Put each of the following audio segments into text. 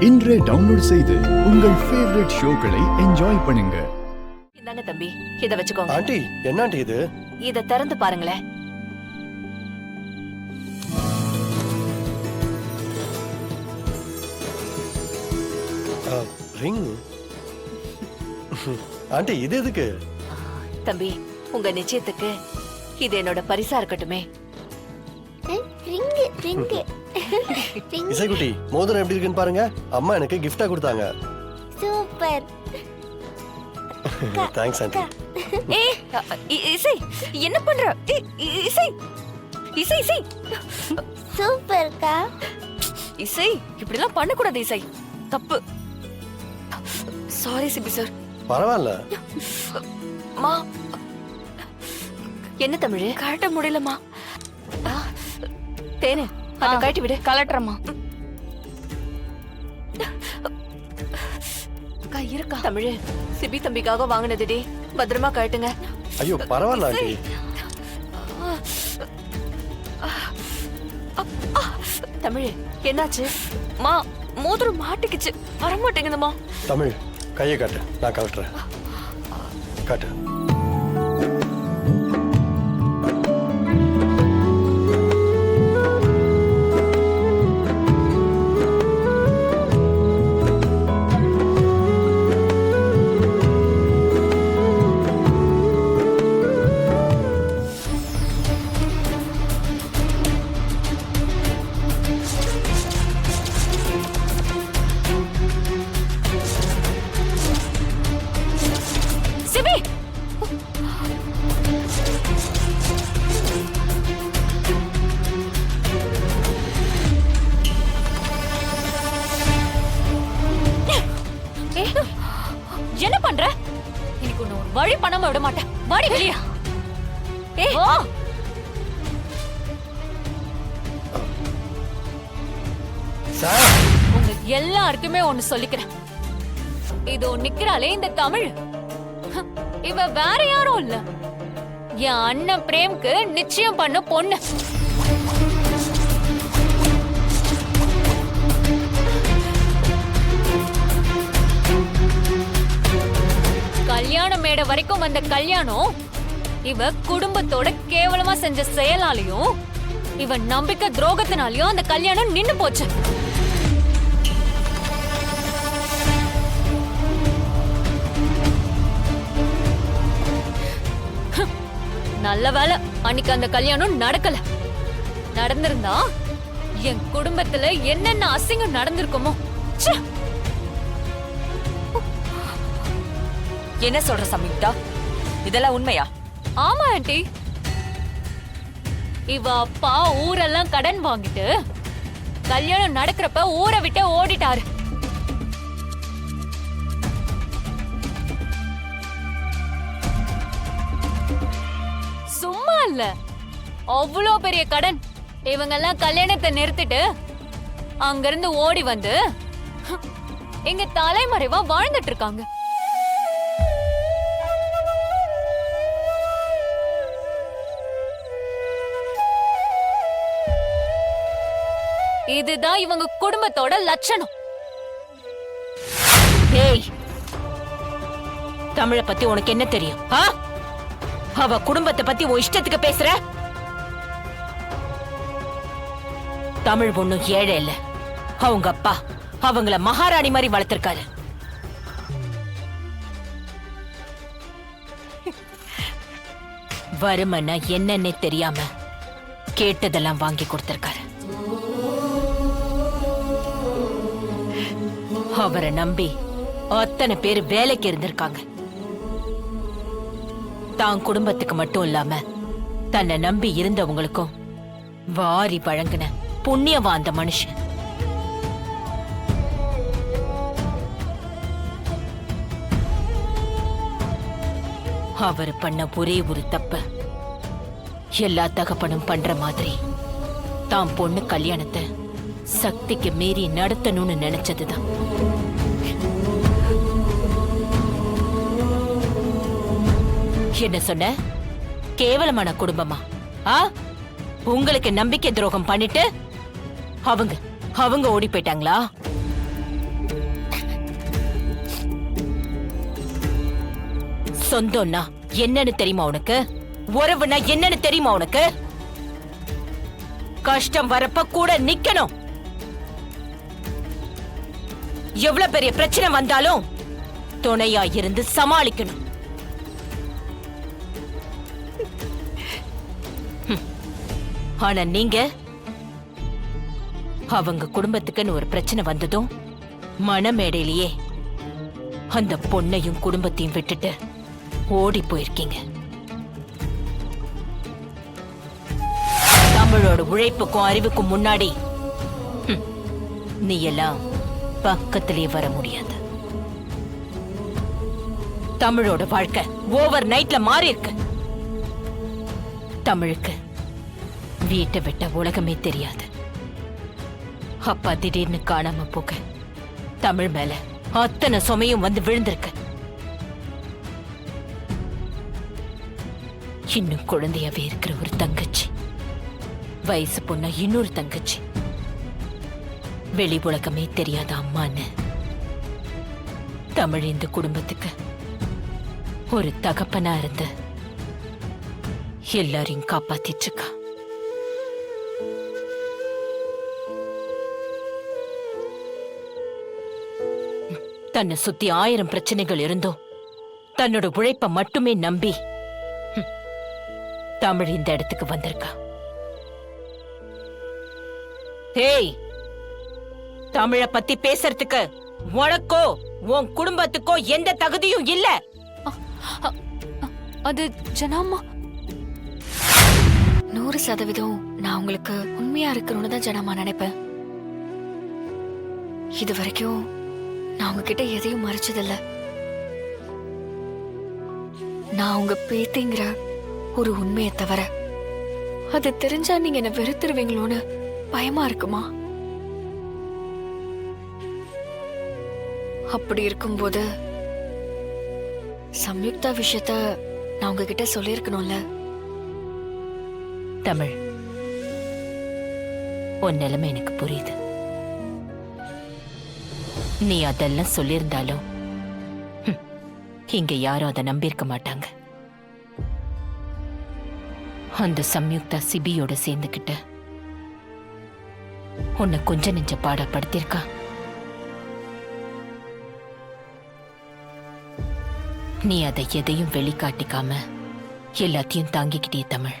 இன்றே டவுன்லோட் செய்து உங்கள் ஃபேவரட் ஷோக்களை என்ஜாய் பண்ணுங்க. இந்தாங்க தம்பி, இத வச்சுக்கோங்க. ஆண்டி, என்ன ஆண்டி இது? இத திறந்து பாருங்களேன். ரிங். ஆண்டி, இது எதுக்கு? தம்பி, உங்க நிச்சயத்துக்கு இது என்னோட பரிசா இருக்கட்டுமே. இசைக்குட்டி, மோதிரம் எப்படி இருக்குன்னு பாருங்க. அம்மா எனக்கு கிஃப்டா கொடுத்தாங்க. சூப்பர். Thanks aunty. இசை, என்ன பண்ற? இசை இசை இசை சூப்பர்க்கா. இசை, இப்படி எல்லாம் பண்ண கூடாது இசை, தப்பு. Sorry C P sir. பரவாயில்ல. மா, என்ன தமிழ் கழட்ட முடியலமா? தேனு, அத கழட்டி விடு. கலட்டுறமா. இருக்கா தமிழ்? சிபி தம்பிக்காக வாங்கினதுடி, பத்திரமா கழட்டுங்க. ஐயோ பரவாயில்ல ஆண்டி. தமிழ், என்னாச்சு? மா, மோதிரம் மாட்டிக்கிச்சு, வர மாட்டேங்குதுமா. தமிழ், கையை காட்டு, நான் கழட்டுறேன். காட்டு. என்ன பண்ற? இன்னைக்கு ஒரு வழி பண்ணாம விட மாட்டேன். வாடி வெளியா. உங்க எல்லாருக்குமே ஒண்ணு சொல்லிக்கிறேன். இதோ நிக்கிறாளே இந்த தமிழ், இவ வேற யாரும் இல்ல, என் அண்ணன் பிரேம்க்கு நிச்சயம் பண்ண பொண்ணு. கல்யாண மேடை வரைக்கும் வந்த கல்யாணம் இவ குடும்பத்தோட கேவலமா செஞ்ச செயலாலையும் இவ நம்பிக்கை துரோகத்தினாலையும் அந்த கல்யாணம் நின்னு போச்சு. நல்ல வேலை அன்னைக்கு அந்த கல்யாணம் நடக்கல. நடந்திருந்தா என் குடும்பத்துல என்னென்ன அசிங்கம் நடந்திருக்குமோ. என்ன சொல்ற சம்யுக்தா? இதெல்லாம் உண்மையா? ஆமா ஆண்டி. இவ அப்பா ஊரெல்லாம் கடன் வாங்கிட்டு கல்யாணம் நடக்கிறப்ப ஊரை விட்டு ஓடிட்டாரு. சும்மா இல்ல, அவ்வளோ பெரிய கடன். இவங்க எல்லாம் கல்யாணத்தை நிறுத்திட்டு அங்கிருந்து ஓடி வந்து எங்க தலைமறைவா வாழ்ந்துட்டு இருக்காங்க. இதுதான் இவங்க குடும்பத்தோட லட்சணம். ஏய், தமிழ பத்தி உனக்கு என்ன தெரியும்? அவ குடும்பத்தை பத்தி உன் இஷ்டத்துக்கு பேசுற? தமிழ் ஒண்ணும் ஏழை இல்ல. அவங்க அப்பா அவங்கள மகாராணி மாதிரி வளர்த்திருக்காரு. வறுமன்னா என்னன்னே தெரியாம கேட்டதெல்லாம் வாங்கி கொடுத்திருக்காரு. அவரை நம்பி அத்தனை பேர் வேலைக்கு இருந்திருக்காங்க. தான் குடும்பத்துக்கு மட்டும் இல்லாம தன்னை நம்பி இருந்தவங்களுக்கும் வாரி வழங்கின புண்ணியவா அந்த மனுஷன். அவர் பண்ண ஒரே ஒரு தப்பு, எல்லா தகப்பனும் பண்ற மாதிரி தான் பொண்ணு கல்யாணத்தை சக்திக்கு மீறி நடத்தணும்னு நினைச்சதுதான். என்ன சொன்ன? கேவலமான குடும்பமா? உங்களுக்கு நம்பிக்கை துரோகம் பண்ணிட்டு அவங்க ஓடி போயிட்டாங்களா? சொந்தம்னா என்னன்னு தெரியுமா உனக்கு? உறவுனா என்னன்னு தெரியுமா உனக்கு? கஷ்டம் வரப்ப கூட நிக்கணும். எவ்வளவு பெரிய பிரச்சனை வந்தாலும் துணையா இருந்து சமாளிக்கணும். ஆனா நீங்க அவங்க குடும்பத்துக்குன்னு ஒரு பிரச்சனை வந்ததும் மனமேடையிலேயே அந்த பொண்ணையும் குடும்பத்தையும் விட்டுட்டு ஓடி போயிருக்கீங்க. தமிழோட உழைப்புக்கும் அறிவுக்கும் முன்னாடி நீ எல்லாம் பக்கத்திலே வர முடியாது. தமிழோட வாழ்க்கை ஓவர் நைட்ல மாறி இருக்கு. தமிழுக்கு வீட்டை விட்ட உலகமே தெரியாது. அப்பா திடீர்னு காணாம போக தமிழ் மேல அத்தனை சுமையும் வந்து விழுந்திருக்கு. இன்னும் குழந்தையாவே இருக்கிற ஒரு தங்கச்சி, வயசு பொண்ணா இன்னொரு தங்கச்சி, வெளி உலகமே தெரியாத அம்மான்னு தமிழ் இந்த குடும்பத்துக்கு ஒரு தகப்பனா இருந்து எல்லாரையும் காப்பாத்திட்டு இருக்கா. தன்னை சுத்தி 1000 பிரச்சனைகள் இருந்தோ தன்னோட உழைப்ப மட்டுமே நம்பி தமிழ் இந்த இடத்துக்கு வந்திருக்கா. ஏய், தமிழ பத்தி பேசுறதுக்கு உனக்கோ உன் குடும்பத்துக்கோ எந்த தகுதியும் இல்ல. அது ஜனாம்மா, 100% நான் உங்களுக்கு உண்மையா இருக்கணும்னு தான் ஜனாமா நினைப்பேன். இது வரைக்கும் நான் உங்ககிட்ட எதையும் மறைச்சதில்ல. நான் உங்க பேத்திங்கிற ஒரு உண்மையை தவிர அது தெரிஞ்சா நீங்க என்ன வெறுத்துருவீங்களோன்னு பயமா இருக்குமா? அப்படி இருக்கும்போது சம்யுக்தா விஷயத்த நான் உங்ககிட்ட சொல்லியிருக்கணும்ல. தமிழ், உன் நிலைமை எனக்கு புரியுது. நீ அதெல்லாம் சொல்லியிருந்தாலும் இங்க யாரும் அதை நம்பியிருக்க மாட்டாங்க. அந்த சம்யுக்தா சிபியோட சேர்ந்துக்கிட்ட உன்னை கொஞ்ச நெஞ்ச பாடப்படுத்திருக்கா. நீ அதை எதையும் வெளிக்காட்டிக்காம எல்லாத்தையும் தாங்கிக்கிட்டே தமிழ்.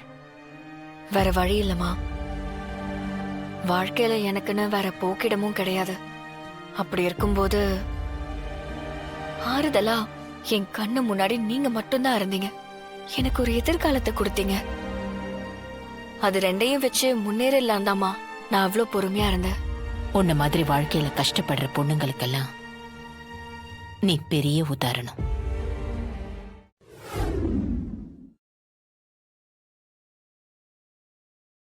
வேற வழி இல்லம்மா. வாழ்க்கையில எனக்குன்னு வேற போக்கிடமும் கிடையாது. அப்படி இருக்கும்போது ஆறுதலா என் கண்ணு முன்னாடி நீங்க மட்டும்தான் இருந்தீங்க. எனக்கு ஒரு எதிர்காலத்தை கொடுத்தீங்க. அது ரெண்டையும் வச்சு முன்னேறலாம் தாமா நான் அவ்வளவு பொறுமையா இருந்தேன். உன்ன மாதிரி வாழ்க்கையில கஷ்டப்படுற பொண்ணுங்களுக்கெல்லாம் நீ பெரிய உதாரணம்.